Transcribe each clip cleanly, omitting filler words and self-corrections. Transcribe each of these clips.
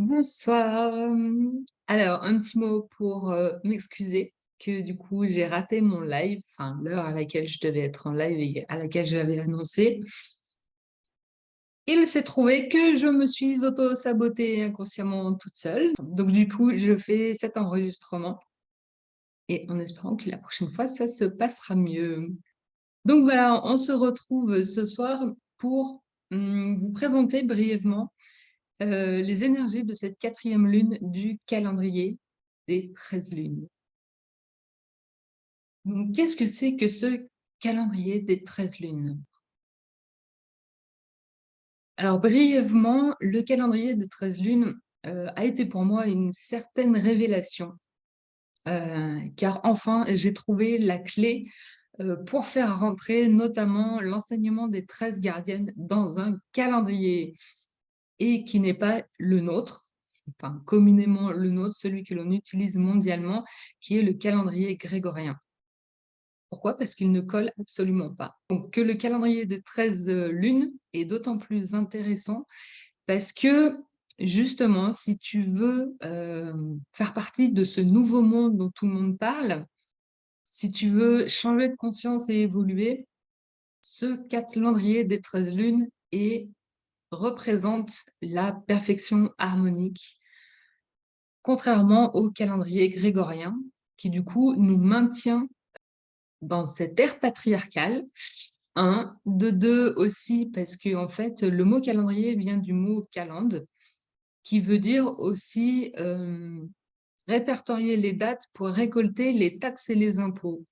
Bonsoir. Alors, un petit mot pour m'excuser que du coup j'ai raté mon live, enfin l'heure à laquelle je devais être en live et à laquelle je l'avais annoncé. Il s'est trouvé que je me suis auto-sabotée inconsciemment toute seule. Donc du coup, je fais cet enregistrement et en espérant que la prochaine fois, ça se passera mieux. Donc voilà, on se retrouve ce soir pour vous présenter brièvement les énergies de cette 4e lune du calendrier des 13 lunes. Donc, qu'est-ce que c'est que ce calendrier des 13 lunes? Alors, brièvement, le calendrier des 13 lunes a été pour moi une certaine révélation, car enfin, j'ai trouvé la clé pour faire rentrer notamment l'enseignement des 13 gardiennes dans un calendrier et qui n'est pas le nôtre, enfin communément le nôtre, celui que l'on utilise mondialement, qui est le calendrier grégorien. Pourquoi? Parce qu'il ne colle absolument pas. Donc que le calendrier des 13 lunes est d'autant plus intéressant parce que justement, si tu veux faire partie de ce nouveau monde dont tout le monde parle, si tu veux changer de conscience et évoluer, ce calendrier des 13 lunes représente la perfection harmonique, contrairement au calendrier grégorien, qui du coup nous maintient dans cette ère patriarcale. Un, de deux aussi, parce que en fait, le mot calendrier vient du mot calende, qui veut dire aussi répertorier les dates pour récolter les taxes et les impôts.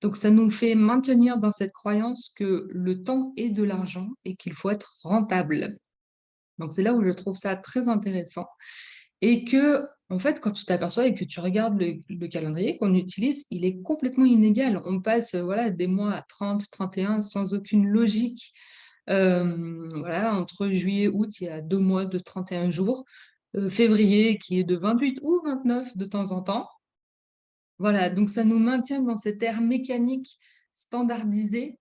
Donc, ça nous fait maintenir dans cette croyance que le temps est de l'argent et qu'il faut être rentable. Donc, c'est là où je trouve ça très intéressant. Et que, en fait, quand tu t'aperçois et que tu regardes le calendrier qu'on utilise, il est complètement inégal. On passe voilà, des mois à 30, 31 sans aucune logique. Voilà, entre juillet et août, il y a 2 mois de 31 jours. Février qui est de 28 ou 29 de temps en temps. Voilà, donc ça nous maintient dans cette ère mécanique standardisée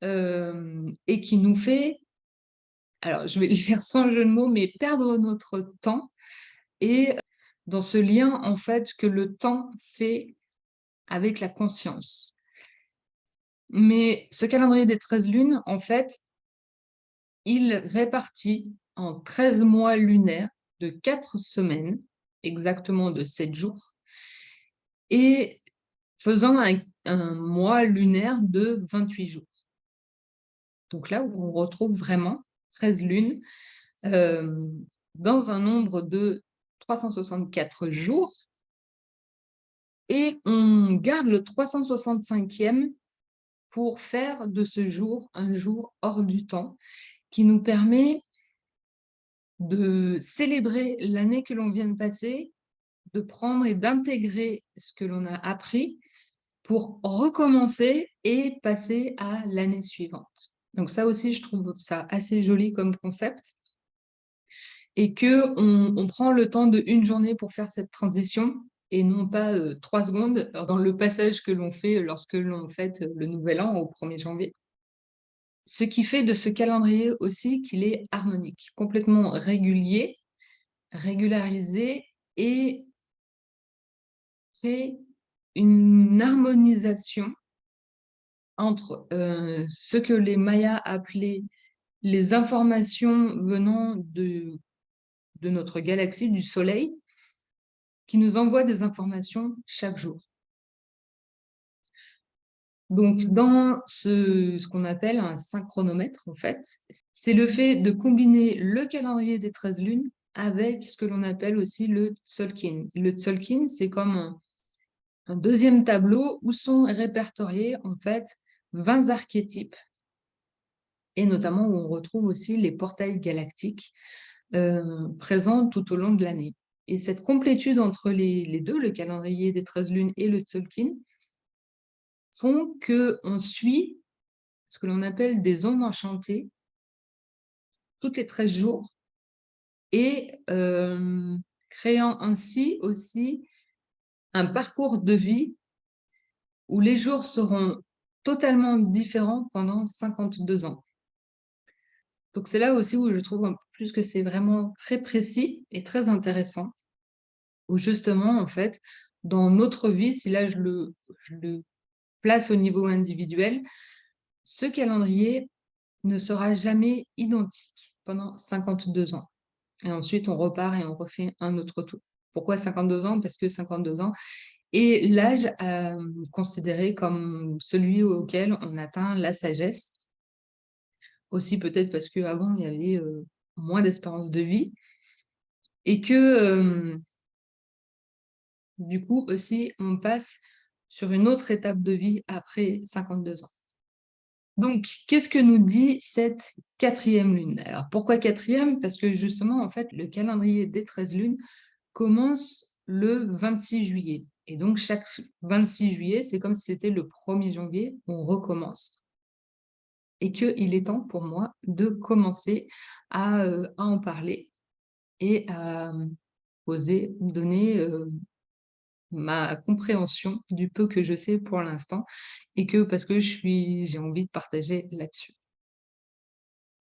et qui nous fait, alors je vais le faire sans jeu de mots, mais perdre notre temps et dans ce lien, en fait, que le temps fait avec la conscience. Mais ce calendrier des 13 lunes, en fait, il répartit en 13 mois lunaires de 4 semaines, exactement de 7 jours, et faisant un mois lunaire de 28 jours. Donc là où on retrouve vraiment 13 lunes dans un nombre de 364 jours, et on garde le 365e pour faire de ce jour un jour hors du temps, qui nous permet de célébrer l'année que l'on vient de passer, de prendre et d'intégrer ce que l'on a appris pour recommencer et passer à l'année suivante. Donc ça aussi, je trouve ça assez joli comme concept. Et qu'on prend le temps d'une journée pour faire cette transition et non pas 3 secondes dans le passage que l'on fait lorsque l'on fête le Nouvel An au 1er janvier. Ce qui fait de ce calendrier aussi qu'il est harmonique, complètement régulier, régularisé et fait une harmonisation entre ce que les Mayas appelaient les informations venant de notre galaxie, du Soleil, qui nous envoie des informations chaque jour. Donc, dans ce qu'on appelle un synchronomètre, en fait, c'est le fait de combiner le calendrier des 13 lunes avec ce que l'on appelle aussi le Tzolk'in. Le Tzolk'in, c'est comme un deuxième tableau où sont répertoriés, en fait, 20 archétypes, et notamment où on retrouve aussi les portails galactiques présents tout au long de l'année. Et cette complétude entre les deux, le calendrier des 13 lunes et le Tzolk'in, font qu'on suit ce que l'on appelle des ondes enchantées toutes les 13 jours et créant ainsi aussi un parcours de vie où les jours seront totalement différents pendant 52 ans. Donc c'est là aussi où je trouve plus que c'est vraiment très précis et très intéressant, où justement, en fait, dans notre vie, si là je le place au niveau individuel, ce calendrier ne sera jamais identique pendant 52 ans. Et ensuite, on repart et on refait un autre tour. Pourquoi 52 ans? Parce que 52 ans est l'âge considéré comme celui auquel on atteint la sagesse. Aussi peut-être parce qu'avant, il y avait moins d'espérance de vie. Et que du coup aussi, on passe sur une autre étape de vie après 52 ans. Donc, qu'est-ce que nous dit cette 4e lune? Alors, pourquoi 4e? Parce que justement, en fait, le calendrier des 13 lunes commence le 26 juillet. Et donc, chaque 26 juillet, c'est comme si c'était le 1er janvier, on recommence. Et qu'il est temps pour moi de commencer à en parler et à oser donner ma compréhension du peu que je sais pour l'instant et que parce que j'ai envie de partager là-dessus.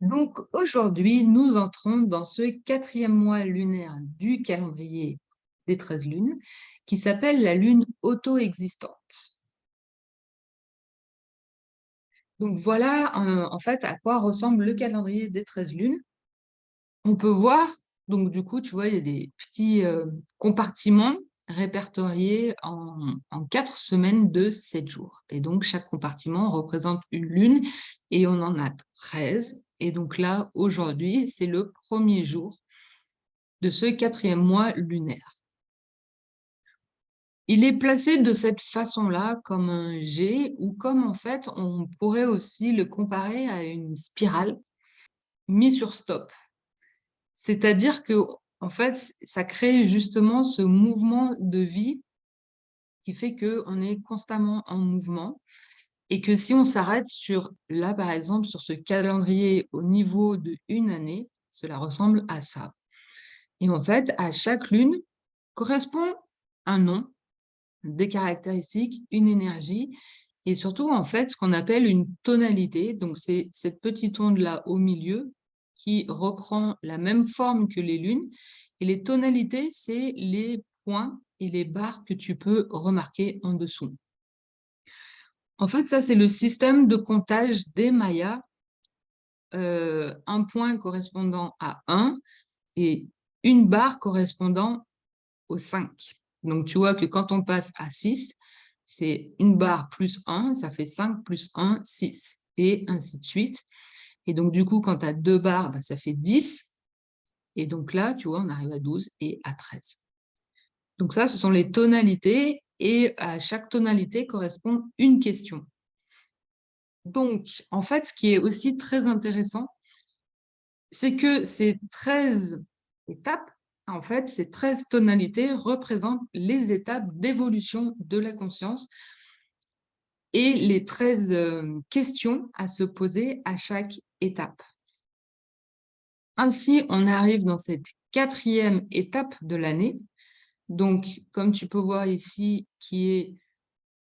Donc aujourd'hui, nous entrons dans ce 4e mois lunaire du calendrier des 13 lunes qui s'appelle la lune auto-existante. Donc voilà en fait à quoi ressemble le calendrier des 13 lunes. On peut voir, donc du coup, tu vois, il y a des petits compartiments répertoriés en 4 semaines de 7 jours. Et donc, chaque compartiment représente une lune et on en a 13. Et donc là, aujourd'hui, c'est le 1er jour de ce 4e mois lunaire. Il est placé de cette façon-là, comme un G, ou comme en fait, on pourrait aussi le comparer à une spirale mise sur stop. C'est-à-dire que, en fait, ça crée justement ce mouvement de vie qui fait qu'on est constamment en mouvement et que si on s'arrête sur, là par exemple, sur ce calendrier au niveau d'1 année, cela ressemble à ça. Et en fait, à chaque lune correspond un nom, des caractéristiques, une énergie et surtout, en fait, ce qu'on appelle une tonalité. Donc, c'est cette petite onde-là au milieu qui reprend la même forme que les lunes. Et les tonalités, c'est les points et les barres que tu peux remarquer en dessous. En fait, ça, c'est le système de comptage des Mayas. Un point correspondant à 1 et une barre correspondant au 5. Donc, tu vois que quand on passe à 6, c'est une barre plus 1, ça fait 5 plus 1, 6, et ainsi de suite. Et donc, du coup, quand tu as 2 barres, bah, ça fait 10. Et donc là, tu vois, on arrive à 12 et à 13. Donc ça, ce sont les tonalités, et à chaque tonalité correspond une question. Donc, en fait, ce qui est aussi très intéressant, c'est que ces 13 étapes, en fait, ces 13 tonalités représentent les étapes d'évolution de la conscience et les 13 questions à se poser à chaque étape. Ainsi, on arrive dans cette 4e étape de l'année. Donc, comme tu peux voir ici, qui est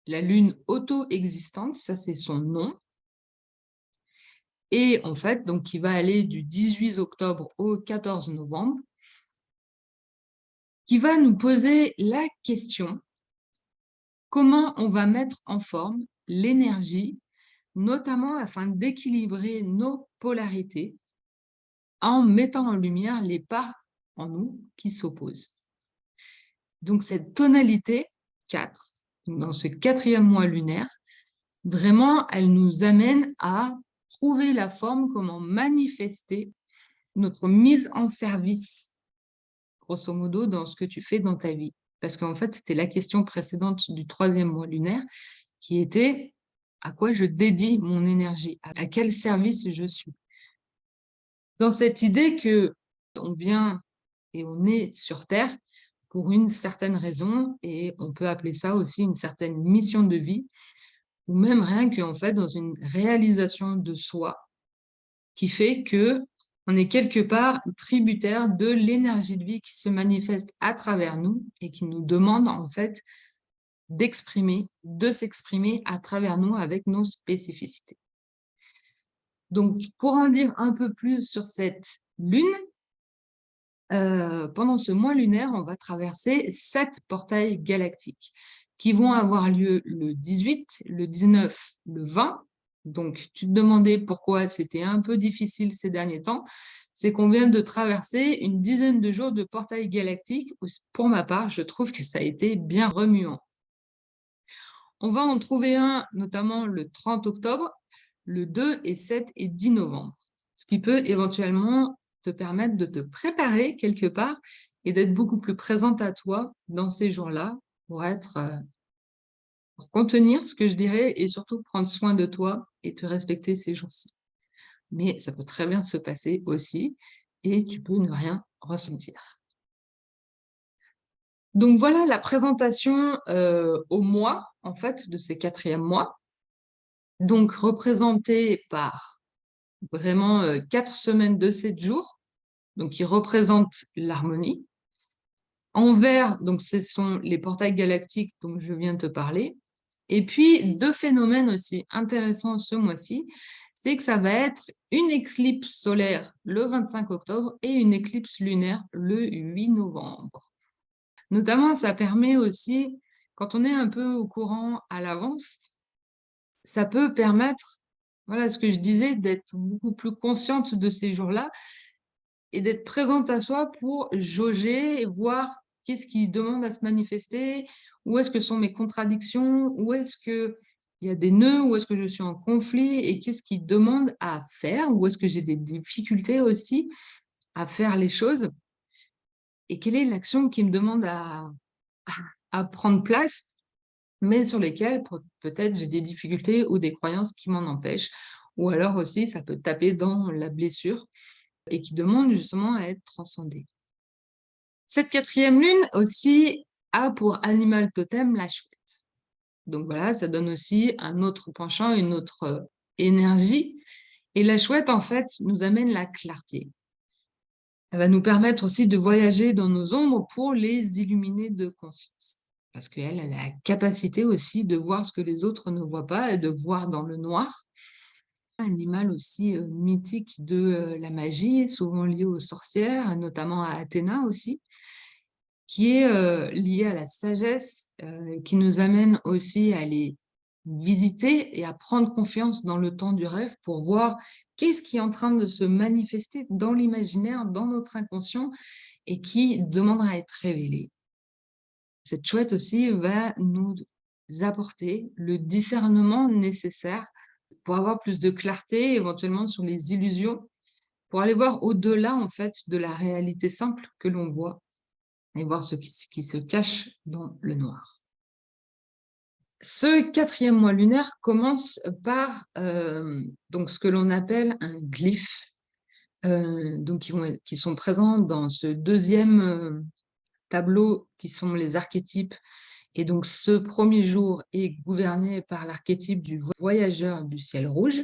la lune auto-existante, ça c'est son nom. Et en fait, donc, qui va aller du 18 octobre au 14 novembre, qui va nous poser la question: comment on va mettre en forme l'énergie, notamment afin d'équilibrer nos polarités, en mettant en lumière les parts en nous qui s'opposent. Donc cette tonalité 4, dans ce 4e mois lunaire, vraiment, elle nous amène à trouver la forme, comment manifester notre mise en service, grosso modo, dans ce que tu fais dans ta vie. Parce qu'en fait, c'était la question précédente du 3e mois lunaire, qui était: à quoi je dédie mon énergie? À quel service je suis? Dans cette idée que on vient et on est sur Terre pour une certaine raison, et on peut appeler ça aussi une certaine mission de vie, ou même rien qu'en fait dans une réalisation de soi, qui fait que on est quelque part tributaire de l'énergie de vie qui se manifeste à travers nous et qui nous demande en fait d'exprimer, de s'exprimer à travers nous avec nos spécificités. Donc, pour en dire un peu plus sur cette lune, pendant ce mois lunaire, on va traverser 7 portails galactiques qui vont avoir lieu le 18, le 19, le 20. Donc, tu te demandais pourquoi c'était un peu difficile ces derniers temps. C'est qu'on vient de traverser une dizaine de jours de portails galactiques. Pour ma part, je trouve que ça a été bien remuant. On va en trouver un, notamment le 30 octobre, le 2 et 7 et 10 novembre. Ce qui peut éventuellement te permettre de te préparer quelque part et d'être beaucoup plus présente à toi dans ces jours-là pour contenir ce que je dirais et surtout prendre soin de toi et te respecter ces jours-ci. Mais ça peut très bien se passer aussi et tu peux ne rien ressentir. Donc voilà la présentation au mois, en fait, de ces 4e mois. Donc représenté par vraiment 4 semaines de 7 jours, donc qui représentent l'harmonie. En vert, donc ce sont les portails galactiques dont je viens de te parler. Et puis, 2 phénomènes aussi intéressants ce mois-ci, c'est que ça va être une éclipse solaire le 25 octobre et une éclipse lunaire le 8 novembre. Notamment, ça permet aussi, quand on est un peu au courant à l'avance, ça peut permettre, voilà ce que je disais, d'être beaucoup plus consciente de ces jours-là et d'être présente à soi pour jauger et voir qu'est-ce qui demande à se manifester, où est-ce que sont mes contradictions, où est-ce qu'il y a des nœuds, où est-ce que je suis en conflit et qu'est-ce qui demande à faire, où est-ce que j'ai des difficultés aussi à faire les choses et quelle est l'action qui me demande à prendre place, mais sur lesquelles peut-être j'ai des difficultés ou des croyances qui m'en empêchent. Ou alors aussi, ça peut taper dans la blessure et qui demande justement à être transcendée. Cette 4e lune aussi a pour animal totem la chouette. Donc voilà, ça donne aussi un autre penchant, une autre énergie. Et la chouette, en fait, nous amène la clarté. Elle va nous permettre aussi de voyager dans nos ombres pour les illuminer de conscience. Parce qu'elle a la capacité aussi de voir ce que les autres ne voient pas et de voir dans le noir. Un animal aussi mythique de la magie, souvent lié aux sorcières, notamment à Athéna aussi, qui est lié à la sagesse, qui nous amène aussi à les visiter et à prendre confiance dans le temps du rêve pour voir qu'est-ce qui est en train de se manifester dans l'imaginaire, dans notre inconscient et qui demandera à être révélé. Cette chouette aussi va nous apporter le discernement nécessaire pour avoir plus de clarté éventuellement sur les illusions, pour aller voir au-delà en fait de la réalité simple que l'on voit et voir ce qui se cache dans le noir. Ce 4e mois lunaire commence par donc ce que l'on appelle un glyphe, donc qui sont présents dans ce 2e tableau qui sont les archétypes. Et donc ce premier jour est gouverné par l'archétype du voyageur du ciel rouge.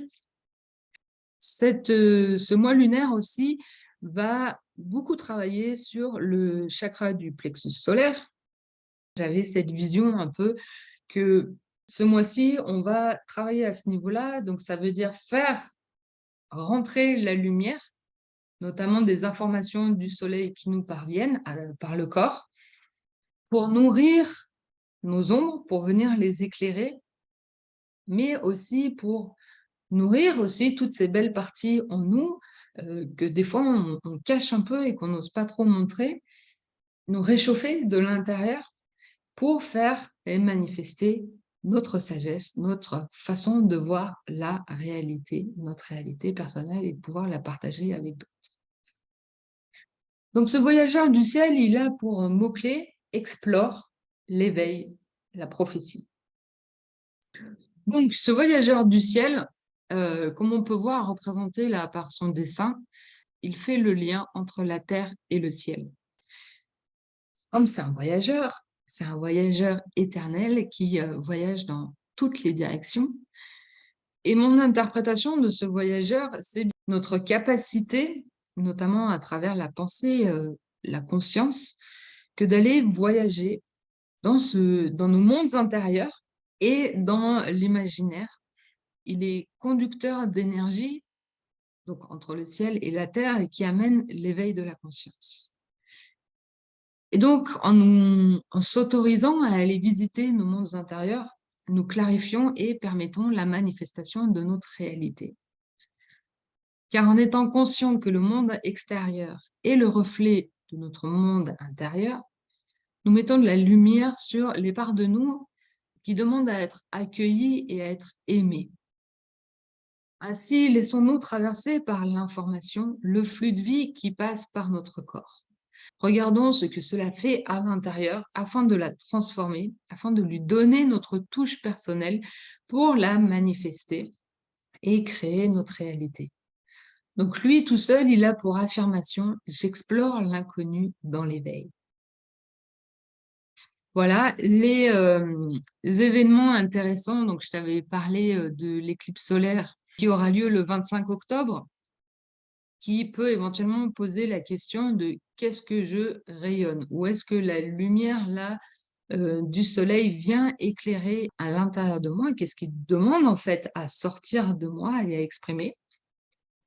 Ce mois lunaire aussi va beaucoup travailler sur le chakra du plexus solaire. J'avais cette vision un peu que ce mois-ci, on va travailler à ce niveau-là. Donc, ça veut dire faire rentrer la lumière, notamment des informations du soleil qui nous parviennent par le corps, pour nourrir nos ombres, pour venir les éclairer, mais aussi pour nourrir aussi toutes ces belles parties en nous que des fois on cache un peu et qu'on n'ose pas trop montrer, nous réchauffer de l'intérieur pour faire et manifester notre sagesse, notre façon de voir la réalité, notre réalité personnelle et de pouvoir la partager avec d'autres. Donc ce voyageur du ciel, il a pour mot-clé explore, l'éveil, la prophétie. Donc ce voyageur du ciel, comme on peut voir représenté là par son dessin, il fait le lien entre la terre et le ciel. Comme c'est un voyageur éternel qui voyage dans toutes les directions. Et mon interprétation de ce voyageur, c'est notre capacité, notamment à travers la pensée, la conscience, que d'aller voyager dans nos mondes intérieurs et dans l'imaginaire. Il est conducteur d'énergie donc entre le ciel et la terre, et qui amène l'éveil de la conscience. Et donc, en s'autorisant à aller visiter nos mondes intérieurs, nous clarifions et permettons la manifestation de notre réalité. Car en étant conscient que le monde extérieur est le reflet de notre monde intérieur, nous mettons de la lumière sur les parts de nous qui demandent à être accueillies et à être aimées. Ainsi, laissons-nous traverser par l'information, le flux de vie qui passe par notre corps. Regardons ce que cela fait à l'intérieur afin de la transformer, afin de lui donner notre touche personnelle pour la manifester et créer notre réalité. Donc lui, tout seul, il a pour affirmation « J'explore l'inconnu dans l'éveil ». Voilà, les événements intéressants. Donc je t'avais parlé de l'éclipse solaire qui aura lieu le 25 octobre, qui peut éventuellement poser la question de qu'est-ce que je rayonne? Où est-ce que la lumière là du soleil vient éclairer à l'intérieur de moi? Qu'est-ce qui demande en fait à sortir de moi et à exprimer?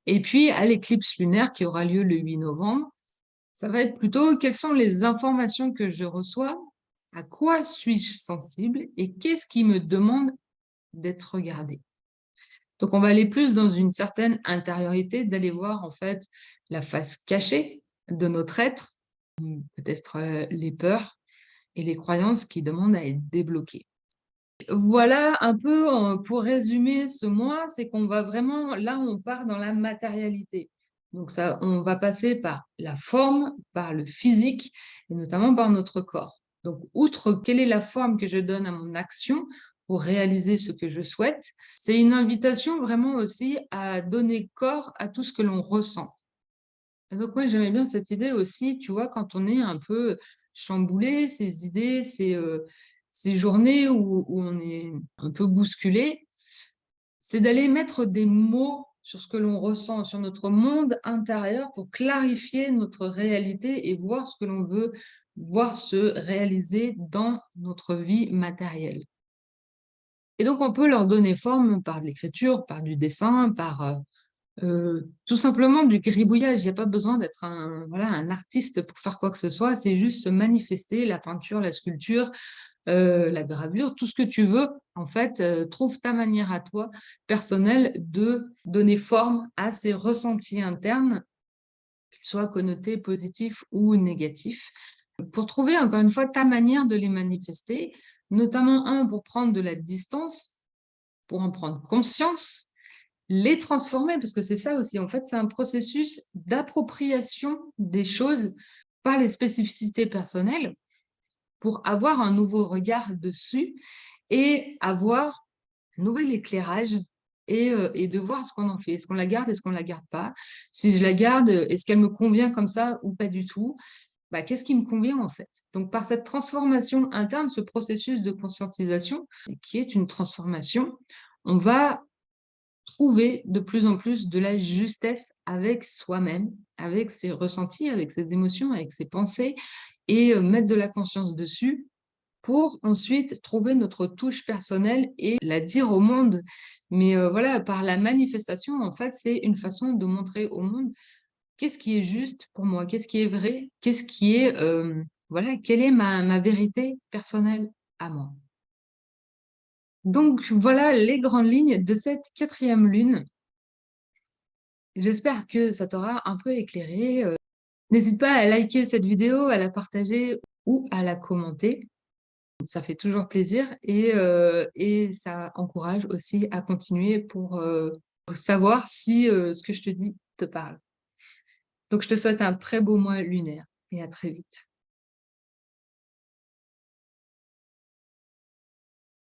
Et puis à l'éclipse lunaire qui aura lieu le 8 novembre, ça va être plutôt quelles sont les informations que je reçois, à quoi suis-je sensible et qu'est-ce qui me demande d'être regardé? Donc, on va aller plus dans une certaine intériorité, d'aller voir en fait la face cachée de notre être, peut-être les peurs et les croyances qui demandent à être débloquées. Voilà un peu pour résumer ce mois, c'est qu'on va vraiment, là on part dans la matérialité. Donc ça, on va passer par la forme, par le physique et notamment par notre corps. Donc outre quelle est la forme que je donne à mon action pour réaliser ce que je souhaite, c'est une invitation vraiment aussi à donner corps à tout ce que l'on ressent. Et donc moi j'aimais bien cette idée aussi, tu vois, quand on est un peu chamboulé, ces idées, ces journées où on est un peu bousculé, c'est d'aller mettre des mots sur ce que l'on ressent, sur notre monde intérieur pour clarifier notre réalité et voir ce que l'on veut voir se réaliser dans notre vie matérielle. Et donc, on peut leur donner forme par de l'écriture, par du dessin, par tout simplement du gribouillage. Il n'y a pas besoin d'être voilà, un artiste pour faire quoi que ce soit, c'est juste se manifester, la peinture, la sculpture, la gravure, tout ce que tu veux. En fait, trouve ta manière à toi, personnelle, de donner forme à ces ressentis internes, qu'ils soient connotés positifs ou négatifs, pour trouver, encore une fois, ta manière de les manifester, notamment, pour prendre de la distance, pour en prendre conscience, les transformer, parce que c'est ça aussi, en fait, c'est un processus d'appropriation des choses par les spécificités personnelles pour avoir un nouveau regard dessus et avoir un nouvel éclairage et de voir ce qu'on en fait. Est-ce qu'on la garde, est-ce qu'on ne la garde pas? Si je la garde, est-ce qu'elle me convient comme ça ou pas du tout? Bah, qu'est-ce qui me convient en fait? Donc, par cette transformation interne, ce processus de conscientisation, qui est une transformation, on va trouver de plus en plus de la justesse avec soi-même, avec ses ressentis, avec ses émotions, avec ses pensées, et mettre de la conscience dessus pour ensuite trouver notre touche personnelle et la dire au monde. Mais voilà, par la manifestation, en fait, c'est une façon de montrer au monde qu'est-ce qui est juste pour moi, qu'est-ce qui est vrai, qu'est-ce qui est, voilà, quelle est ma vérité personnelle à moi. Donc voilà les grandes lignes de cette 4e lune. J'espère que ça t'aura un peu éclairé. N'hésite pas à liker cette vidéo, à la partager ou à la commenter. Ça fait toujours plaisir et ça encourage aussi à continuer pour savoir si ce que je te dis te parle. Donc je te souhaite un très beau mois lunaire et à très vite.